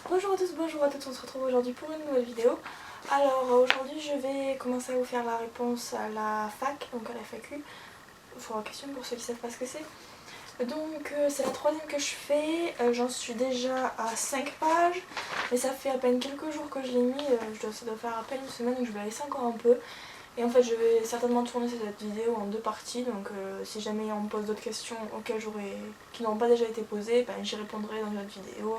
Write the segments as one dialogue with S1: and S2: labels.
S1: Bonjour à tous, bonjour à toutes, on se retrouve aujourd'hui pour une nouvelle vidéo. Alors aujourd'hui je vais commencer à vous faire la réponse à la fac, donc à la FAQ, pour la question pour ceux qui ne savent pas ce que c'est. Donc c'est la troisième que je fais, j'en suis déjà à 5 pages, mais ça fait à peine quelques jours que je l'ai mis, ça doit faire à peine une semaine, donc je vais la laisser encore un peu. Et en fait je vais certainement tourner cette vidéo en deux parties, donc si jamais on me pose d'autres questions qui n'auront pas déjà été posées, ben, j'y répondrai dans une autre vidéo.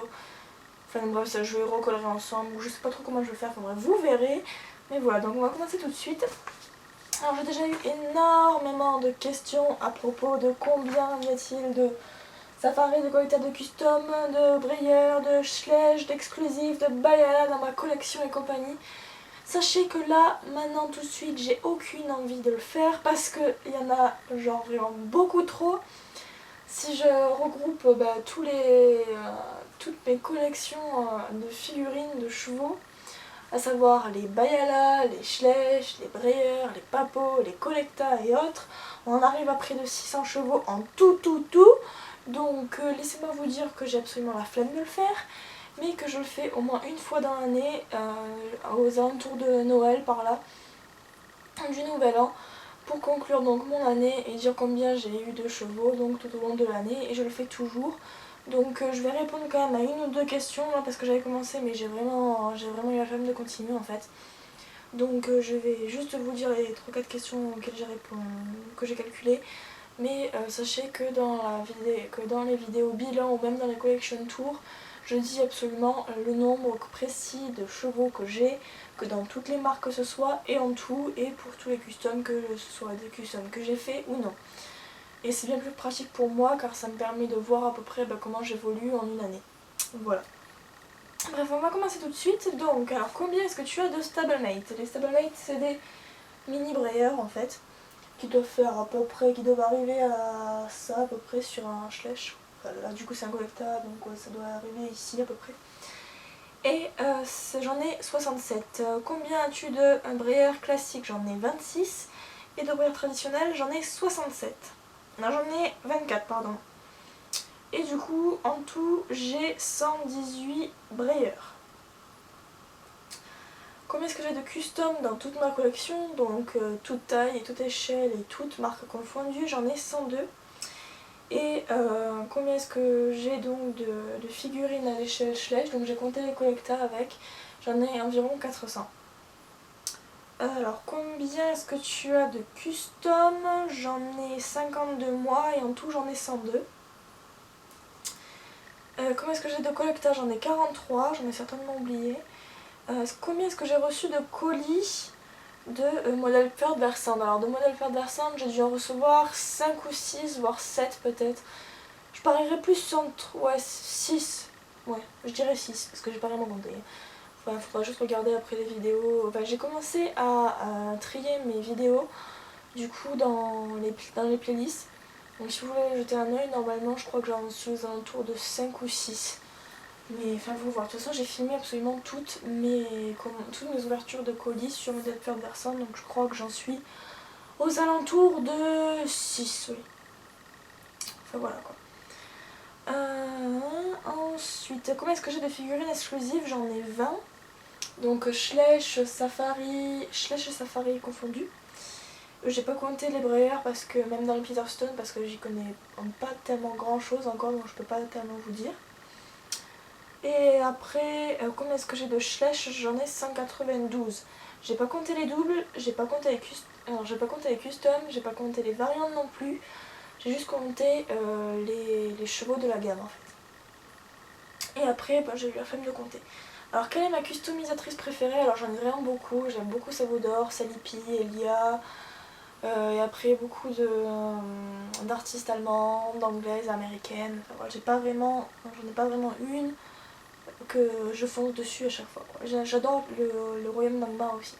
S1: Enfin bref, ça je recollerai ensemble, ou je sais pas trop comment je vais faire, enfin bref, vous verrez. Mais voilà, donc on va commencer tout de suite. Alors j'ai déjà eu énormément de questions à propos de combien y a-t-il de Safari, de collecteurs de custom, de brayeurs, de schledge, d'exclusifs, de bayala dans ma collection et compagnie. Sachez que là, maintenant tout de suite, j'ai aucune envie de le faire parce qu'il y en a genre vraiment beaucoup trop. Si je regroupe toutes mes collections de figurines de chevaux, à savoir les Bayala, les Schleich, les Breyer, les Papo, les Collecta et autres, on arrive à près de 600 chevaux en tout. Donc laissez-moi vous dire que j'ai absolument la flemme de le faire, mais que je le fais au moins une fois dans l'année, aux alentours de Noël par là, du Nouvel An, pour conclure donc mon année et dire combien j'ai eu de chevaux donc tout au long de l'année, et je le fais toujours. Donc je vais répondre quand même à une ou deux questions là, parce que j'avais commencé mais j'ai vraiment eu la flemme de continuer en fait. Donc je vais juste vous dire les 3-4 questions auxquelles j'ai répondu, que j'ai calculées. Mais sachez que dans les vidéos bilan ou même dans les collection tours, je dis absolument le nombre précis de chevaux que j'ai, que dans toutes les marques que ce soit, et en tout, et pour tous les customs, que ce soit des customs que j'ai fait ou non. Et c'est bien plus pratique pour moi car ça me permet de voir à peu près comment j'évolue en une année. Voilà. Bref, on va commencer tout de suite. Donc, alors combien est-ce que tu as de stablemate? Les stablemate, c'est des mini brayers en fait, qui doivent faire à peu près, qui doivent arriver à ça à peu près sur un Schleich. Enfin, là du coup c'est un collecta, donc ça doit arriver ici à peu près. Et j'en ai 67. Combien as-tu de Breyer classique? J'en ai 26. Et de Breyer traditionnel, j'en ai 67. Non, j'en ai 24, pardon. Et du coup, en tout, j'ai 118 Breyer. Combien est-ce que j'ai de custom dans toute ma collection? Donc toute taille et toute échelle et toutes marques confondues, j'en ai 102. Et combien est-ce que j'ai donc de figurines à l'échelle Schleich? Donc j'ai compté les collecta avec, j'en ai environ 400. Alors combien est-ce que tu as de custom? J'en ai 52 moi et en tout j'en ai 102. Combien est-ce que j'ai de collecta? J'en ai 43, j'en ai certainement oublié. Combien est-ce que j'ai reçu de colis de modèle Third Versand? Alors de modèle Third Versand, j'ai dû en recevoir 5 ou 6, voire 7 peut-être. Je parierais plus entre 6. Ouais, je dirais 6 parce que j'ai pas vraiment compté. Enfin, faudra juste regarder après les vidéos. Enfin, j'ai commencé à trier mes vidéos du coup dans les playlists. Donc si vous voulez jeter un oeil, normalement je crois que j'en suis aux alentours de 5 ou 6. Mais enfin, vous voir. De toute façon, j'ai filmé absolument toutes mes ouvertures de colis sur modèle Third Versand. Donc je crois que j'en suis aux alentours de 6, oui. Enfin voilà quoi. Ensuite, combien est-ce que j'ai de figurines exclusives? J'en ai 20. Donc Schleich, Safari et Safari confondus. J'ai pas compté les Breyer parce que même dans le Peterstone, parce que j'y connais pas tellement grand chose encore, donc je peux pas tellement vous dire. Et après, combien est-ce que j'ai de Schleich? J'en ai 192. J'ai pas compté les doubles, j'ai pas compté les customs, j'ai pas compté les variantes non plus. J'ai juste compté les chevaux de la gamme en fait. Et après, j'ai eu la flemme de compter. Alors quelle est ma customisatrice préférée? Alors j'en ai vraiment beaucoup. J'aime beaucoup Savodor, Salipi, Elia. Et après beaucoup d'artistes allemands, d'anglaises, américaines. Enfin, voilà, j'en ai pas vraiment une que je fonce dessus à chaque fois. J'adore le royaume d'Angmar aussi.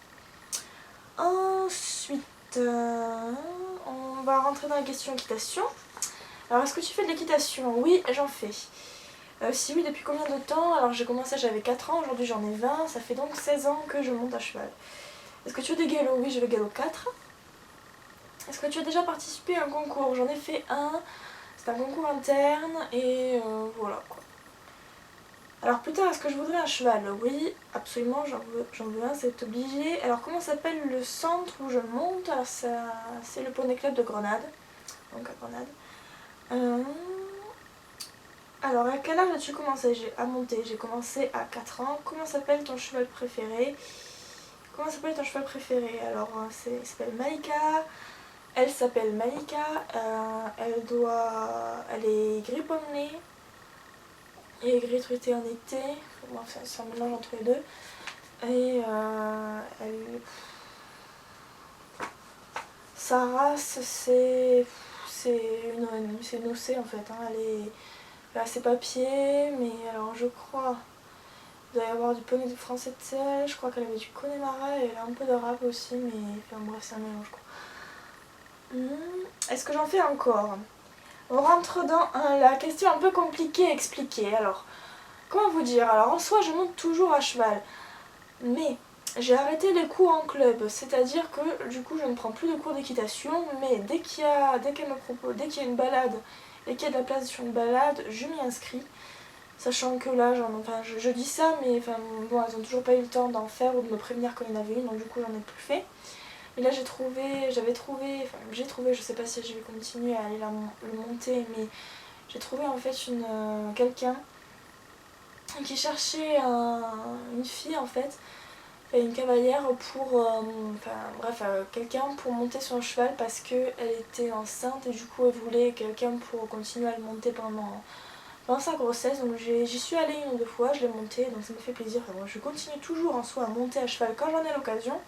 S1: Ensuite, on va rentrer dans la question équitation. Alors, est-ce que tu fais de l'équitation? Oui, j'en fais. Si oui, depuis combien de temps? Alors, j'ai commencé, j'avais 4 ans, aujourd'hui j'en ai 20, ça fait donc 16 ans que je monte à cheval. Est-ce que tu as des galops? Oui, j'ai le galop 4. Est-ce que tu as déjà participé à un concours? J'en ai fait un, c'est un concours interne et voilà quoi. Alors plus tard, est-ce que je voudrais un cheval? Oui, absolument, j'en veux un, c'est obligé. Alors comment s'appelle le centre où je monte? Alors c'est le Poney Club de Grenade, donc à Grenade. Alors à quel âge as-tu commencé à monter? J'ai commencé à 4 ans. Comment s'appelle ton cheval préféré? Comment s'appelle ton cheval préféré? Alors il s'appelle Maïka. Elle s'appelle Maïka. Elle est gris pommelé et gris truité en été. Bon, c'est un mélange entre les deux. Et sa race, c'est une OC en fait. Hein. Elle a ses papiers, mais alors je crois il doit y avoir du poney de français de sel, je crois qu'elle avait du Connemara et elle a un peu d'arabe aussi, mais enfin, bref, c'est un mélange quoi. Est-ce que j'en fais encore? On rentre dans la question un peu compliquée à expliquer. Alors, comment vous dire? Alors en soi, je monte toujours à cheval, mais j'ai arrêté les cours en club, c'est-à-dire que du coup je ne prends plus de cours d'équitation, mais dès qu'il y a une balade et qu'il y a de la place sur une balade, je m'y inscris. Sachant que là, je dis ça, mais enfin, bon, elles ont toujours pas eu le temps d'en faire ou de me prévenir quand il y en avait une, donc du coup j'en ai plus fait. Et là j'ai trouvé, je sais pas si je vais continuer à aller le monter, mais j'ai trouvé en fait quelqu'un qui cherchait une fille en fait, une cavalière pour, quelqu'un pour monter sur un cheval parce qu'elle était enceinte et du coup elle voulait quelqu'un pour continuer à le monter pendant sa grossesse. Donc j'y suis allée une ou deux fois, je l'ai monté, donc ça me fait plaisir. Enfin, je continue toujours en soi à monter à cheval quand j'en ai l'occasion.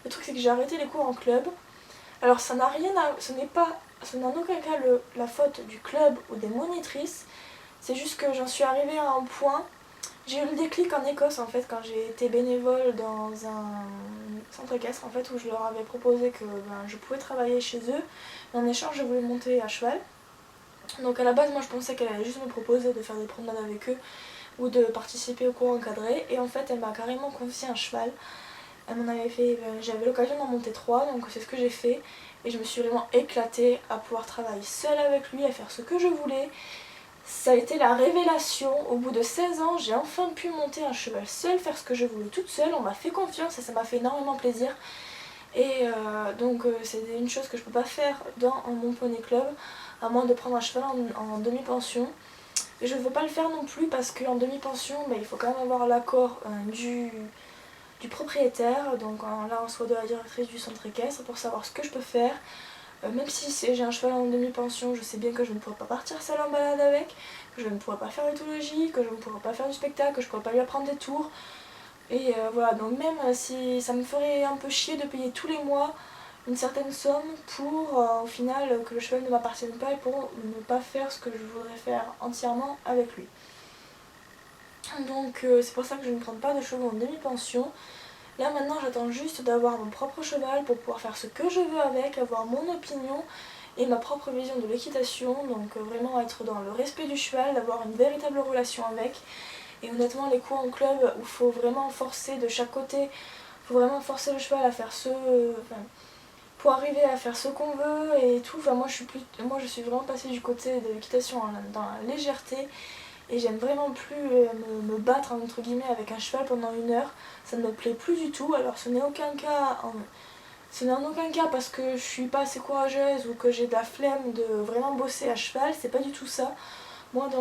S1: Le truc c'est que j'ai arrêté les cours en club. Alors ça n'a en aucun cas la faute du club ou des monitrices. C'est juste que j'en suis arrivée à un point. J'ai eu le déclic en Écosse en fait quand j'ai été bénévole dans un centre équestre en fait où je leur avais proposé que je pouvais travailler chez eux. Et en échange je voulais monter à cheval. Donc à la base moi je pensais qu'elle allait juste me proposer de faire des promenades avec eux ou de participer au cours encadré et en fait elle m'a carrément confié un cheval. Elle m'en avait fait, j'avais l'occasion d'en monter 3 donc c'est ce que j'ai fait et je me suis vraiment éclatée à pouvoir travailler seule avec lui, à faire ce que je voulais. Ça a été la révélation, au bout de 16 ans j'ai enfin pu monter un cheval seule, faire ce que je voulais toute seule, on m'a fait confiance et ça m'a fait énormément plaisir. Et donc c'est une chose que je peux pas faire dans mon poney club, à moins de prendre un cheval en demi-pension. Et je ne veux pas le faire non plus parce qu'en demi-pension, il faut quand même avoir l'accord du propriétaire, donc là on soit de la directrice du centre équestre pour savoir ce que je peux faire. Même si j'ai un cheval en demi-pension, je sais bien que je ne pourrai pas partir seule en balade avec, que je ne pourrai pas faire l'éthologie, que je ne pourrai pas faire du spectacle, que je ne pourrai pas lui apprendre des tours. Et voilà, donc même si ça me ferait un peu chier de payer tous les mois une certaine somme pour au final que le cheval ne m'appartienne pas et pour ne pas faire ce que je voudrais faire entièrement avec lui. Donc c'est pour ça que je ne prends pas de chevaux en demi-pension. Là maintenant j'attends juste d'avoir mon propre cheval pour pouvoir faire ce que je veux avec, avoir mon opinion et ma propre vision de l'équitation, donc vraiment être dans le respect du cheval, d'avoir une véritable relation avec. Et honnêtement les cours en club où il faut vraiment forcer de chaque côté, il faut vraiment forcer le cheval à faire pour arriver à faire ce qu'on veut et tout. Enfin, moi je suis vraiment passée du côté de l'équitation dans la légèreté et j'aime vraiment plus me battre entre guillemets avec un cheval pendant 1 heure. Ça ne me plaît plus du tout. Alors ce n'est en aucun cas parce que je suis pas assez courageuse ou que j'ai de la flemme de vraiment bosser à cheval, c'est pas du tout ça. Moi de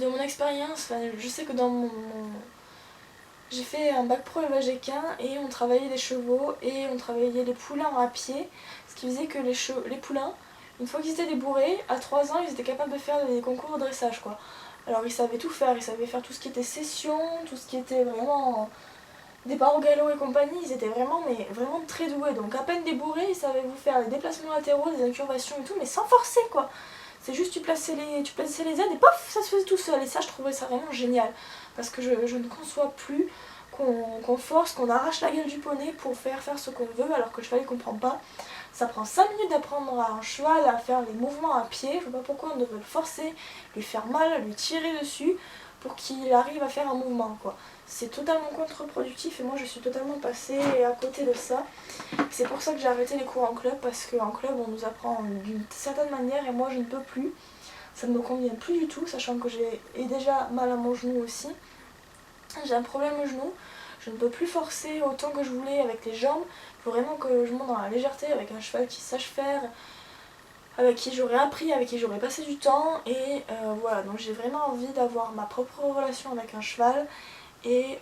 S1: mon expérience, je sais que j'ai fait un bac pro élevage équin et on travaillait les chevaux et on travaillait les poulains à pied, ce qui faisait que les poulains, une fois qu'ils étaient débourrés, à 3 ans, ils étaient capables de faire des concours de dressage quoi. Alors ils savaient tout faire, ils savaient faire tout ce qui était session, tout ce qui était vraiment départ au galop et compagnie, ils étaient vraiment très doués. Donc à peine débourrés, ils savaient vous faire des déplacements latéraux, des incurvations et tout, mais sans forcer quoi. C'est juste tu plaçais les aides et pof, ça se faisait tout seul. Et ça, je trouvais ça vraiment génial. Parce que je ne conçois plus qu'on force, qu'on arrache la gueule du poney pour faire ce qu'on veut alors que le cheval ne comprend pas. Ça prend 5 minutes d'apprendre à un cheval à faire les mouvements à pied. Je ne vois pas pourquoi on devrait le forcer, lui faire mal, lui tirer dessus pour qu'il arrive à faire un mouvement quoi. C'est totalement contre-productif et moi je suis totalement passée à côté de ça. C'est pour ça que j'ai arrêté les cours en club parce qu'en club on nous apprend d'une certaine manière et moi je ne peux plus. ça ne me convient plus du tout, sachant que j'ai déjà mal à mon genou aussi. J'ai un problème au genou, je ne peux plus forcer autant que je voulais avec les jambes. Il faut vraiment que je monte dans la légèreté avec un cheval qui sache faire, avec qui j'aurais appris, avec qui j'aurais passé du temps. Et voilà, donc j'ai vraiment envie d'avoir ma propre relation avec un cheval. Et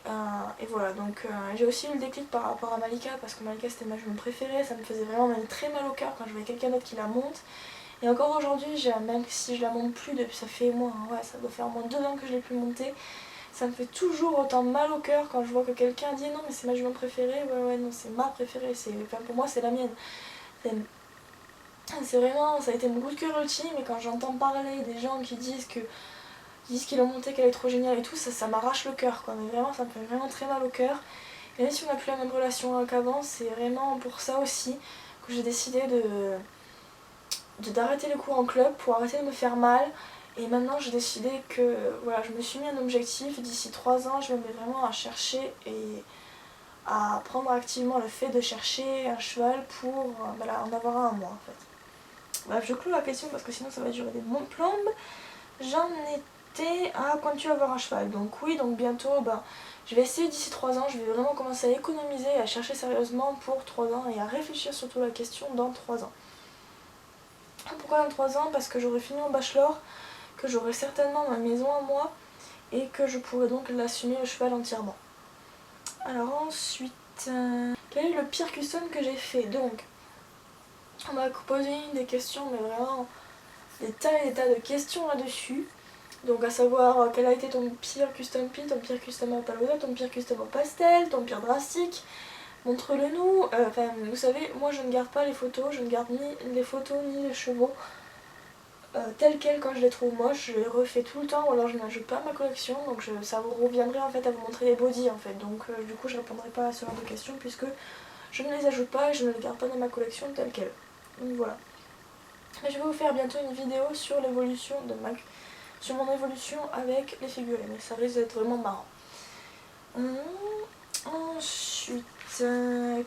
S1: voilà, donc j'ai aussi eu le déclic par rapport à Malika, parce que Malika c'était ma jument préférée, ça me faisait vraiment même très mal au cœur quand je voyais quelqu'un d'autre qui la monte. Et encore aujourd'hui, même si je la monte plus depuis, ça fait moins, ouais, ça doit faire au moins 2 ans que je l'ai plus montée, ça me fait toujours autant mal au cœur quand je vois que quelqu'un dit non mais c'est ma jument préférée, ouais non c'est ma préférée, enfin, pour moi c'est la mienne. C'est vraiment, ça a été mon coup de cœur ultime, et quand j'entends parler des gens qui disent qu'ils l'ont montée, qu'elle est trop géniale et tout, ça m'arrache le cœur quoi, mais vraiment ça me fait vraiment très mal au cœur. Et même si on n'a plus la même relation qu'avant, c'est vraiment pour ça aussi que j'ai décidé d'arrêter les cours en club pour arrêter de me faire mal. Et maintenant j'ai décidé que voilà, je me suis mis un objectif, d'ici 3 ans je me mets vraiment à chercher et à prendre activement le fait de chercher un cheval pour en avoir un à moi en fait. Bref, je clôt la question parce que sinon ça va durer des bonnes plombes. J'en étais à quand tu vas avoir un cheval. Donc oui, donc bientôt, je vais essayer d'ici 3 ans, je vais vraiment commencer à économiser, à chercher sérieusement pour 3 ans et à réfléchir surtout à la question dans 3 ans. Pourquoi dans 3 ans? Parce que j'aurai fini mon bachelor, que j'aurai certainement ma maison à moi et que je pourrai donc l'assumer le cheval entièrement. Alors ensuite, quel est le pire custom que j'ai fait? Donc, on m'a posé des questions, mais vraiment des tas et des tas de questions là-dessus. Donc à savoir quel a été ton pire custom pin, ton pire custom à palomino, ton pire custom au pastel, ton pire drastique. Montre-le nous. Enfin, vous savez, moi je ne garde pas les photos, je ne garde ni les photos ni les chevaux tels quels quand je les trouve moches. Je les refais tout le temps ou alors je n'ajoute pas à ma collection. Donc ça vous reviendrait en fait à vous montrer les bodies en fait. Donc du coup je répondrai pas à ce genre de questions puisque je ne les ajoute pas et je ne les garde pas dans ma collection telle quelle. Donc voilà. Mais je vais vous faire bientôt une vidéo sur l'évolution de sur mon évolution avec les figurines. Et ça risque d'être vraiment marrant. Ensuite,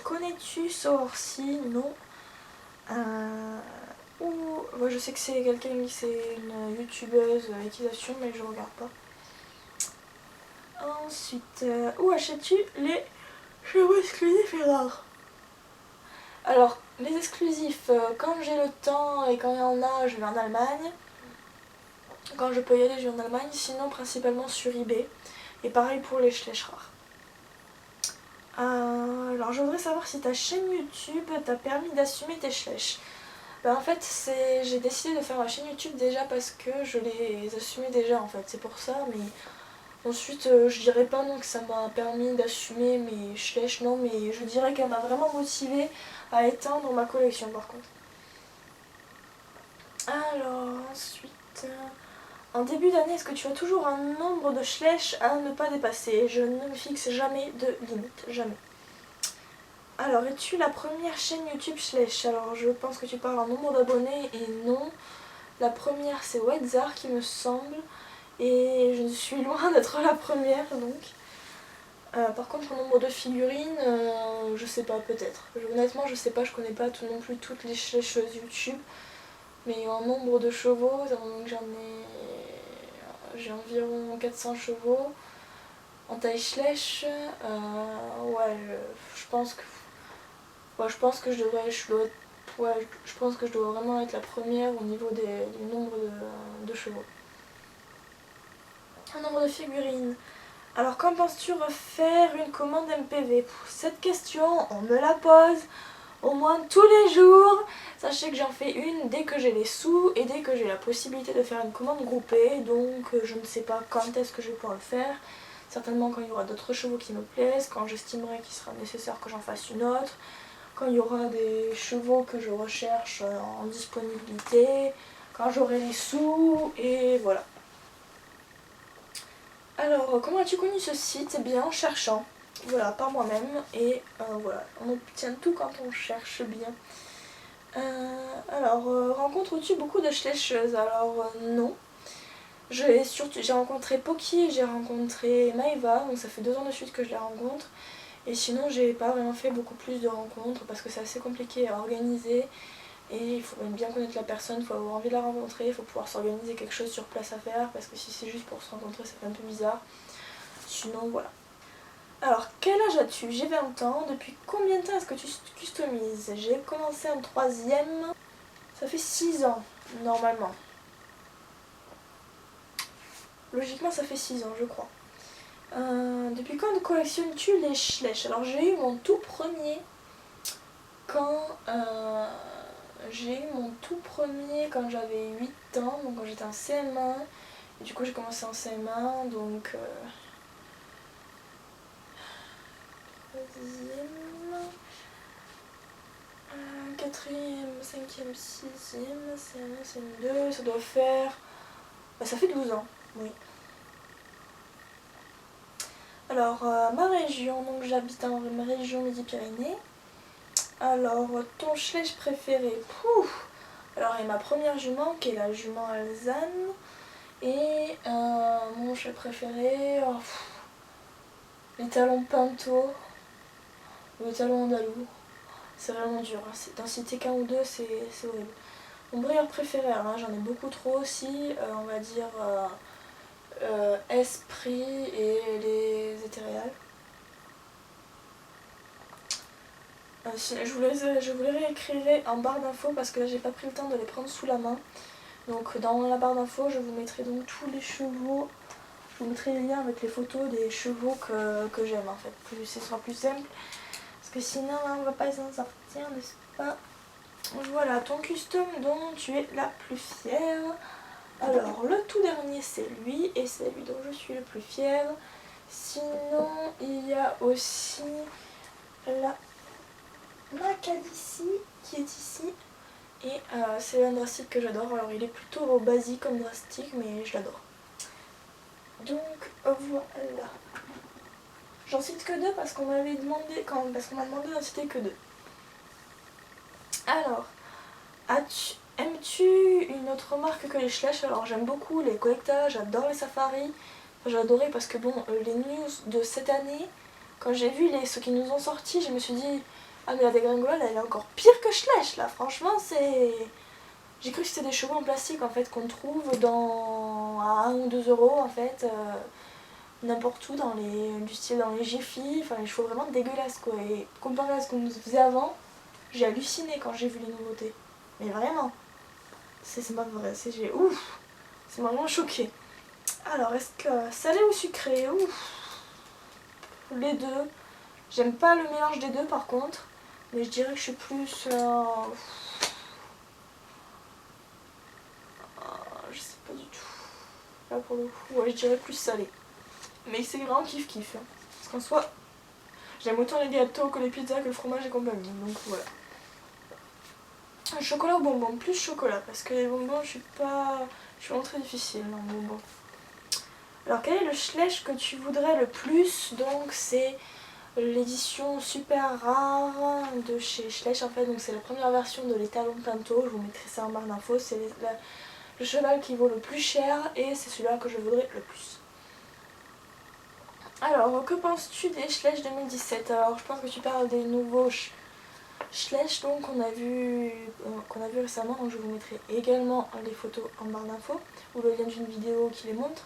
S1: connais-tu Soorsi? Non. Ouais, je sais que c'est c'est une youtubeuse équitation, mais je regarde pas. Ensuite, où achètes-tu les chevaux exclusifs et rares? Alors, les exclusifs, quand j'ai le temps et quand il y en a, je vais en Allemagne. Quand je peux y aller, je vais en Allemagne. Sinon, principalement sur eBay. Et pareil pour les schlesch rares. Alors, je voudrais savoir si ta chaîne YouTube t'a permis d'assumer tes schlesch. En fait, j'ai décidé de faire ma chaîne YouTube déjà parce que je les assumais déjà en fait. C'est pour ça, mais ensuite, je dirais pas non que ça m'a permis d'assumer mes schlesch, non, mais je dirais qu'elle m'a vraiment motivée à éteindre ma collection par contre. Alors, ensuite, en début d'année, est-ce que tu as toujours un nombre de schlesch à ne pas dépasser? Je ne me fixe jamais de limite, jamais. Alors, es-tu la première chaîne YouTube schlesch? Alors, je pense que tu parles en nombre d'abonnés et non. La première, c'est Wetzar qui me semble. Et je suis loin d'être la première, donc. Par contre, en nombre de figurines, je sais pas, peut-être. Honnêtement, je sais pas, je connais pas non plus toutes les schlescheuses YouTube. Mais en nombre de chevaux, j'ai environ 400 chevaux. En taille schlesch, ouais, je pense que je pense que je dois vraiment être la première au niveau du nombre de chevaux. Un nombre de figurines. Alors, quand penses-tu refaire une commande MPV? Cette question, on me la pose au moins tous les jours. Sachez que j'en fais une dès que j'ai les sous et dès que j'ai la possibilité de faire une commande groupée. Donc, je ne sais pas quand est-ce que je vais pouvoir le faire. Certainement quand il y aura d'autres chevaux qui me plaisent, quand j'estimerai qu'il sera nécessaire que j'en fasse une autre, quand il y aura des chevaux que je recherche en disponibilité, quand j'aurai les sous, et voilà. Alors, comment as-tu connu ce site? Eh bien, en cherchant, voilà, par moi-même, et voilà, on obtient tout quand on cherche bien. Alors, rencontres-tu beaucoup de schlescheuses? Alors, non. J'ai rencontré Poki et j'ai rencontré Maeva, donc ça fait 2 ans de suite que je les rencontre. Et sinon, j'ai pas vraiment fait beaucoup plus de rencontres parce que c'est assez compliqué à organiser. Et il faut même bien connaître la personne, il faut avoir envie de la rencontrer, il faut pouvoir s'organiser quelque chose sur place à faire, parce que si c'est juste pour se rencontrer, ça fait un peu bizarre. Sinon, voilà. Alors, quel âge as-tu? J'ai 20 ans. Depuis combien de temps est-ce que tu customises? J'ai commencé en 3e. Ça fait 6 ans, normalement. Logiquement, ça fait 6 ans, je crois. Depuis quand collectionnes-tu les Schleich? Alors, j'ai eu mon tout premier quand... j'ai eu mon tout premier quand j'avais 8 ans, donc quand j'étais en CM1. Et du coup, j'ai commencé en CM1, donc... 4e, 5e, 6e, CM1, CM2, ça doit faire... Bah, ça fait 12 ans, oui. Alors, ma région, donc j'habite dans ma région Midi-Pyrénées. Alors, ton Schleich préféré? Pouf. Alors, il y a ma première jument, qui est la jument alezane. Et mon Schleich préféré, les talons pinto, le talon andalou. C'est vraiment dur, hein. D'en citer qu'un ou deux, c'est horrible. Mon brilleur préféré, alors là j'en ai beaucoup trop aussi, on va dire Esprit et les éthéréales. Je vous les réécrirai en barre d'infos parce que là j'ai pas pris le temps de les prendre sous la main. Donc dans la barre d'infos je vous mettrai donc tous les chevaux, je vous mettrai les liens avec les photos des chevaux que j'aime en fait, ce sera plus simple. Parce que sinon là, on va pas s'en sortir, n'est-ce pas? Voilà, ton custom dont tu es la plus fière. Alors le tout dernier c'est lui et c'est lui dont je suis le plus fière. Sinon il y a aussi la Macadici qui est ici. Et c'est un drastique que j'adore. Alors il est plutôt basique comme drastique mais je l'adore. Donc voilà. J'en cite que deux parce qu'on m'avait demandé parce qu'on m'a demandé d'en citer que deux. Alors, aimes-tu une autre marque que les Schleich? Alors j'aime beaucoup les Collecta, j'adore les Safari. Enfin, j'ai adoré parce que bon, les news de cette année, quand j'ai vu ceux qui nous ont sortis, je me suis dit ah mais la dégringolade elle est encore pire que Schleich là, franchement c'est... J'ai cru que c'était des chevaux en plastique en fait qu'on trouve à 1 ou 2 euros en fait, n'importe où du style dans les Jiffy, enfin les chevaux vraiment dégueulasses quoi. Et comparé à ce qu'on nous faisait avant, j'ai halluciné quand j'ai vu les nouveautés. Mais vraiment, c'est pas vrai, j'ai ouf, c'est vraiment choqué. Alors est-ce que salé ou sucré? Ouf, les deux. J'aime pas le mélange des deux par contre, mais je dirais que je suis plus je sais pas du tout. Là pour le coup, ouais, je dirais plus salé. Mais c'est vraiment kiff-kiff. Hein. Parce qu'en soi, j'aime autant les gâteaux que les pizzas, que le fromage et compagnie. Donc voilà. Chocolat ou bonbons? Plus chocolat. Parce que les bonbons, je suis vraiment très difficile en bonbons. Alors quel est le Schleich que tu voudrais le plus? Donc c'est l'édition super rare de chez Schleich en fait. Donc c'est la première version de l'étalon Pinto. Je vous mettrai ça en barre d'infos. C'est le cheval qui vaut le plus cher et c'est celui-là que je voudrais le plus. Alors, que penses-tu des Schleich 2017? Alors, je pense que tu parles des nouveaux Schleich qu'on a vu récemment. Donc, je vous mettrai également les photos en barre d'infos ou le lien d'une vidéo qui les montre.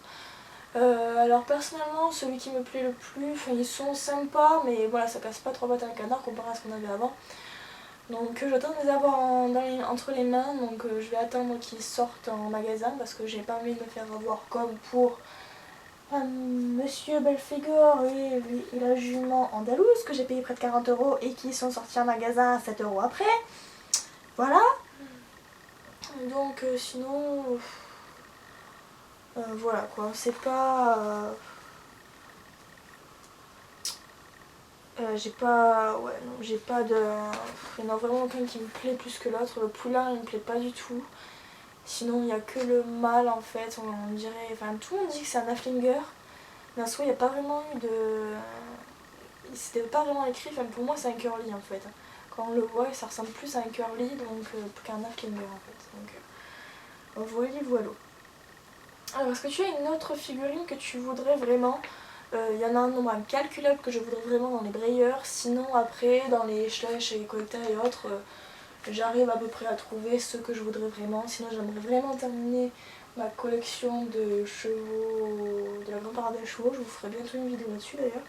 S1: Alors, personnellement, celui qui me plaît le plus, ils sont sympas, mais voilà, ça casse pas trop pattes à un canard comparé à ce qu'on avait avant. Donc, j'attends de les avoir entre les mains. Donc, je vais attendre qu'ils sortent en magasin parce que j'ai pas envie de me faire avoir comme pour Monsieur Belphégor et la jument andalouse que j'ai payé près de 40 € et qui sont sortis en magasin à 7 € après. Voilà. Donc sinon, voilà quoi, c'est pas... j'ai pas de... Il n'y en a vraiment aucun qui me plaît plus que l'autre. Le poulain il me plaît pas du tout. Sinon il n'y a que le mâle en fait, on dirait... Enfin tout le monde dit que c'est un Haflinger. Mais en soi il n'y a pas vraiment eu de... C'était pas vraiment écrit, enfin, pour moi c'est un curly en fait. Quand on le voit ça ressemble plus à un curly donc qu'un Haflinger en fait. Donc voilà. Alors est-ce que tu as une autre figurine que tu voudrais vraiment? Il y en a un nombre incalculable que je voudrais vraiment dans les brayeurs. Sinon après dans les Schleich et Collecta et autres, j'arrive à peu près à trouver ce que je voudrais vraiment. Sinon j'aimerais vraiment terminer ma collection de chevaux, de la grande parade des chevaux. Je vous ferai bientôt une vidéo là-dessus d'ailleurs.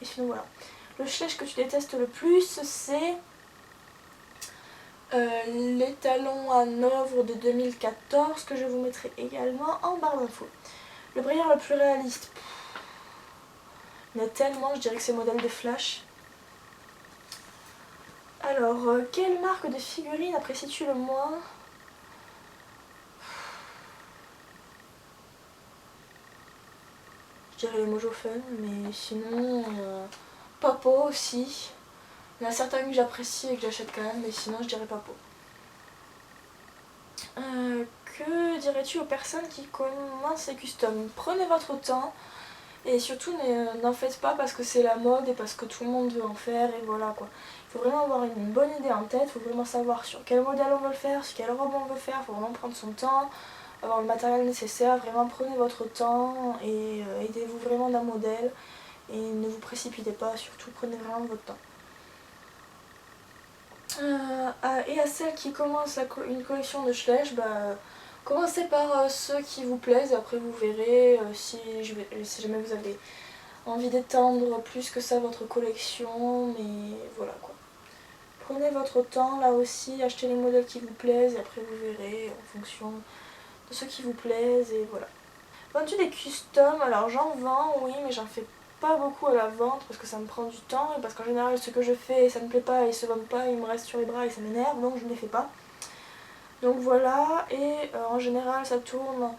S1: Et sinon voilà. Le Schleich que tu détestes le plus, c'est l'étalon à Hanovre de 2014 que je vous mettrai également en barre d'infos. Le braillard le plus réaliste, il y en a tellement, je dirais que c'est le modèle de Flash. Alors, quelle marque de figurines apprécies-tu le moins? Je dirais les Mojo Fun, mais sinon, Papo aussi. Il y en a certains que j'apprécie et que j'achète quand même, mais sinon je dirais Papo. Que dirais-tu aux personnes qui commencent les customs? Prenez votre temps et surtout n'en faites pas parce que c'est la mode et parce que tout le monde veut en faire et voilà quoi. Il faut vraiment avoir une bonne idée en tête, il faut vraiment savoir sur quel modèle on veut le faire, sur quelle robe on veut le faire, il faut vraiment prendre son temps, avoir le matériel nécessaire, vraiment prenez votre temps et aidez-vous vraiment d'un modèle et ne vous précipitez pas, surtout prenez vraiment votre temps. Et à celles qui commencent une collection de Schleich, commencez par ceux qui vous plaisent, après vous verrez si jamais vous avez envie d'étendre plus que ça votre collection, mais voilà quoi. Prenez votre temps là aussi, achetez les modèles qui vous plaisent et après vous verrez en fonction de ceux qui vous plaisent et voilà. Vends-tu des customs? Alors j'en vends, oui, mais j'en fais pas beaucoup à la vente parce que ça me prend du temps et parce qu'en général ce que je fais ça me plaît pas et ils se vendent pas, ils me restent sur les bras et ça m'énerve donc je ne les fais pas. Donc voilà, et en général ça tourne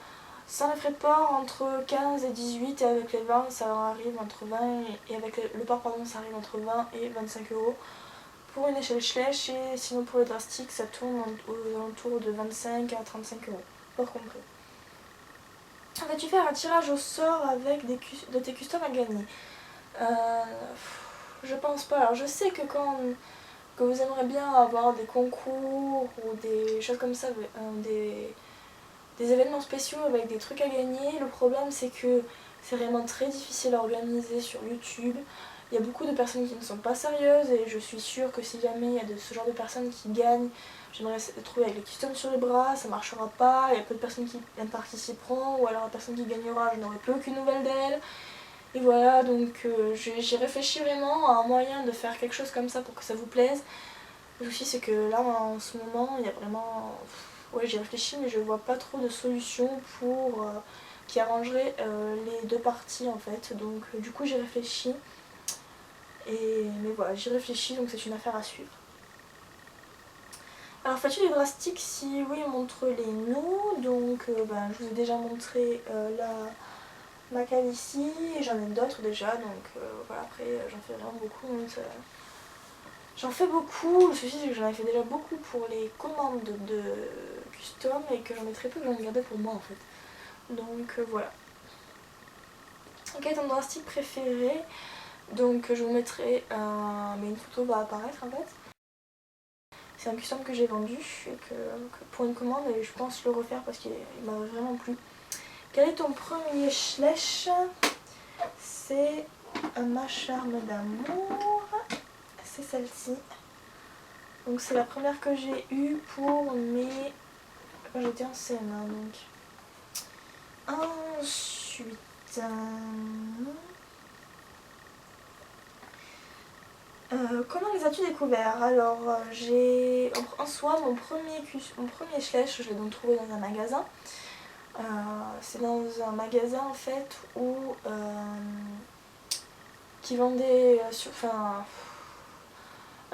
S1: sans les frais de port entre 15 et 18 et avec les 20 ça arrive entre 20 et avec le port pardon ça arrive entre 20 et 25 euros pour une échelle Schleich et sinon pour le drastique ça tourne aux alentours de 25 à 35 euros, port compris. Vas-tu faire un tirage au sort avec de tes customs à gagner? Je pense pas. Alors je sais que que vous aimeriez bien avoir des concours ou des choses comme ça, des événements spéciaux avec des trucs à gagner. Le problème c'est que c'est vraiment très difficile à organiser sur YouTube. Il y a beaucoup de personnes qui ne sont pas sérieuses et je suis sûre que si jamais il y a ce genre de personnes qui gagnent, j'aimerais les trouver avec les customs sur les bras, ça marchera pas, il y a peu de personnes qui participeront ou alors la personne qui gagnera, je n'aurai plus aucune nouvelle d'elle. Et voilà, donc j'ai réfléchi vraiment à un moyen de faire quelque chose comme ça pour que ça vous plaise. Le souci c'est que là en ce moment il y a vraiment... Ouais, j'ai réfléchi mais je vois pas trop de solutions pour qui arrangerait les deux parties en fait. Donc du coup j'ai réfléchi. Mais voilà, j'y réfléchis donc c'est une affaire à suivre. Alors fais-tu des drastiques? Si oui, montre les nous. Donc je vous ai déjà montré ma cale ici et j'en ai d'autres déjà. Donc voilà, après j'en fais vraiment beaucoup. J'en fais beaucoup, le souci c'est que j'en ai fait déjà beaucoup pour les commandes de custom et que j'en ai très peu que j'en ai gardé pour moi en fait. Donc voilà. Quel est ton drastique préféré? Donc je vous mettrai mais une photo va apparaître en fait. C'est un custom que j'ai vendu et que pour une commande et je pense le refaire parce qu'il m'a vraiment plu. Quel est ton premier Schleich? C'est ma charme d'amour. C'est celle-ci. Donc c'est la première que j'ai eue pour quand j'étais en CM1 donc. Ensuite... comment les as-tu découverts? Alors j'ai en soi mon premier Schleich, je l'ai donc trouvé dans un magasin. C'est dans un magasin en fait où qui vendait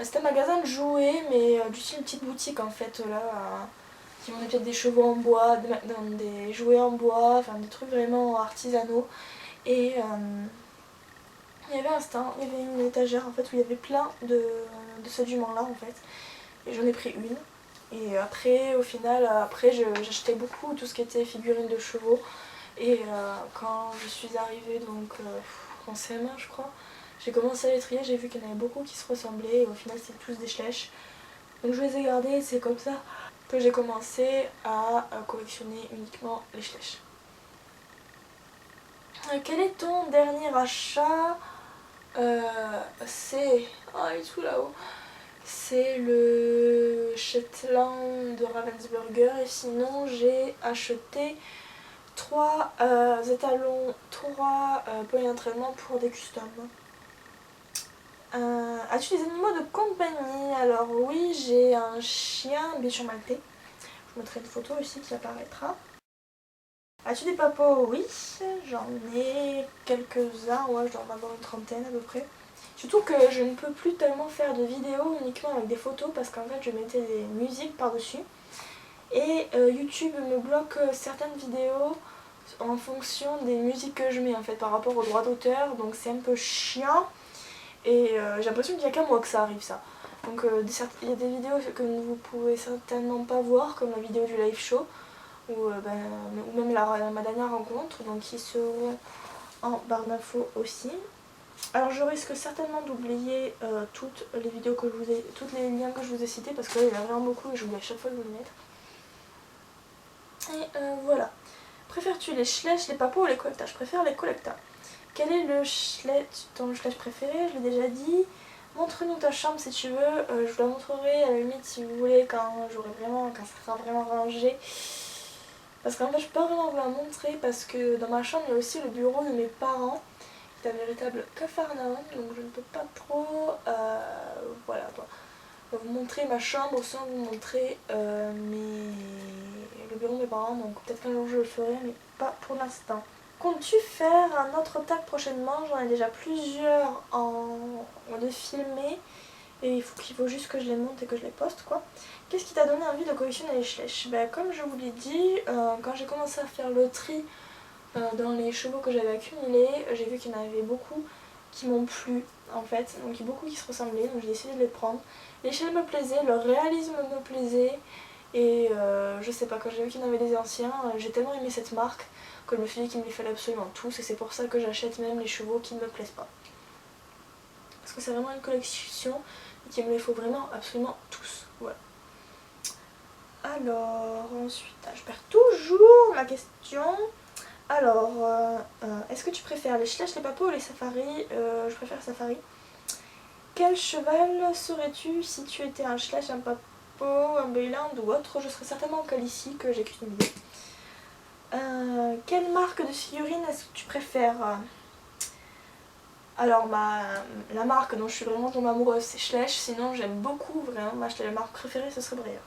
S1: c'était un magasin de jouets mais du style petite boutique en fait là qui vendait peut-être des chevaux en bois, des jouets en bois, enfin des trucs vraiment artisanaux et il y avait un stand, il y avait une étagère en fait où il y avait plein de cette jument là en fait et j'en ai pris une et après au final j'achetais beaucoup tout ce qui était figurines de chevaux et quand je suis arrivée donc en CM1 je crois, j'ai commencé à les trier, j'ai vu qu'il y en avait beaucoup qui se ressemblaient et au final c'était tous des Schleich donc je les ai gardés et c'est comme ça que j'ai commencé à collectionner uniquement les Schleich. Quel est ton dernier achat? C'est... Oh, il est tout là-haut. c'est le Shetland de Ravensburger. Et sinon j'ai acheté 3 étalons, 3 poignées d'entraînement pour des customs. As-tu des animaux de compagnie? Alors oui, j'ai un chien, un bichon maltais. Je mettrai une photo ici qui apparaîtra. As-tu des papos? Oui, j'en ai quelques-uns, ouais, je dois en avoir une trentaine à peu près. Surtout que je ne peux plus tellement faire de vidéos uniquement avec des photos parce qu'en fait je mettais des musiques par-dessus. Et YouTube me bloque certaines vidéos en fonction des musiques que je mets en fait par rapport aux droits d'auteur, donc c'est un peu chiant. Et j'ai l'impression qu'il n'y a qu'à moi que ça arrive ça. Donc il y a des vidéos que vous pouvez certainement pas voir, comme la vidéo du live show, ou même ma dernière rencontre, donc qui seront en barre d'infos aussi. Alors je risque certainement d'oublier toutes les vidéos que toutes les liens que je vous ai cités parce qu'il y en a vraiment beaucoup et j'oublie à chaque fois de vous les mettre. Et voilà. Préfères-tu les schlechts, les papos ou les collectas? Je préfère les collectas. Quel est ton schlecht préféré? Je l'ai déjà dit. Montre-nous ta chambre si tu veux. Je vous la montrerai à la limite si vous voulez quand ça sera vraiment rangé. Parce qu'en fait je peux pas vraiment vous la montrer parce que dans ma chambre il y a aussi le bureau de mes parents. C'est un véritable cafarnaum, donc je ne peux pas trop voilà quoi, vous montrer ma chambre sans vous montrer le bureau de mes parents, donc peut-être qu'un jour je le ferai mais pas pour l'instant. Comptes-tu faire un autre tag prochainement? J'en ai déjà plusieurs de filmés et il faut juste que je les monte et que je les poste quoi. Qu'est-ce qui t'a donné envie de collectionner les schlechts? Comme je vous l'ai dit, quand j'ai commencé à faire le tri dans les chevaux que j'avais accumulés, j'ai vu qu'il y en avait beaucoup qui m'ont plu en fait, donc il y a beaucoup qui se ressemblaient, donc j'ai décidé de les prendre. L'échelle me plaisait, le réalisme me plaisait et je sais pas, quand j'ai vu qu'il y en avait des anciens, j'ai tellement aimé cette marque que je me suis dit qu'il me les fallait absolument tous et c'est pour ça que j'achète même les chevaux qui ne me plaisent pas. Parce que c'est vraiment une collection et qu'il me les faut vraiment absolument tous. Voilà. Alors ensuite, je perds toujours ma question. Alors, est-ce que tu préfères les schlechts, les papos ou les safaris? Je préfère safari. Quel cheval serais-tu si tu étais un schlecht, un papo, un Beyland ou autre? Je serais certainement un Calici, que j'ai qu'une idée. Quelle marque de figurines est-ce que tu préfères? Alors, la marque dont je suis vraiment tombée amoureuse, c'est Schlecht. Sinon, j'aime beaucoup, vraiment, ma marque préférée, ce serait Breyer.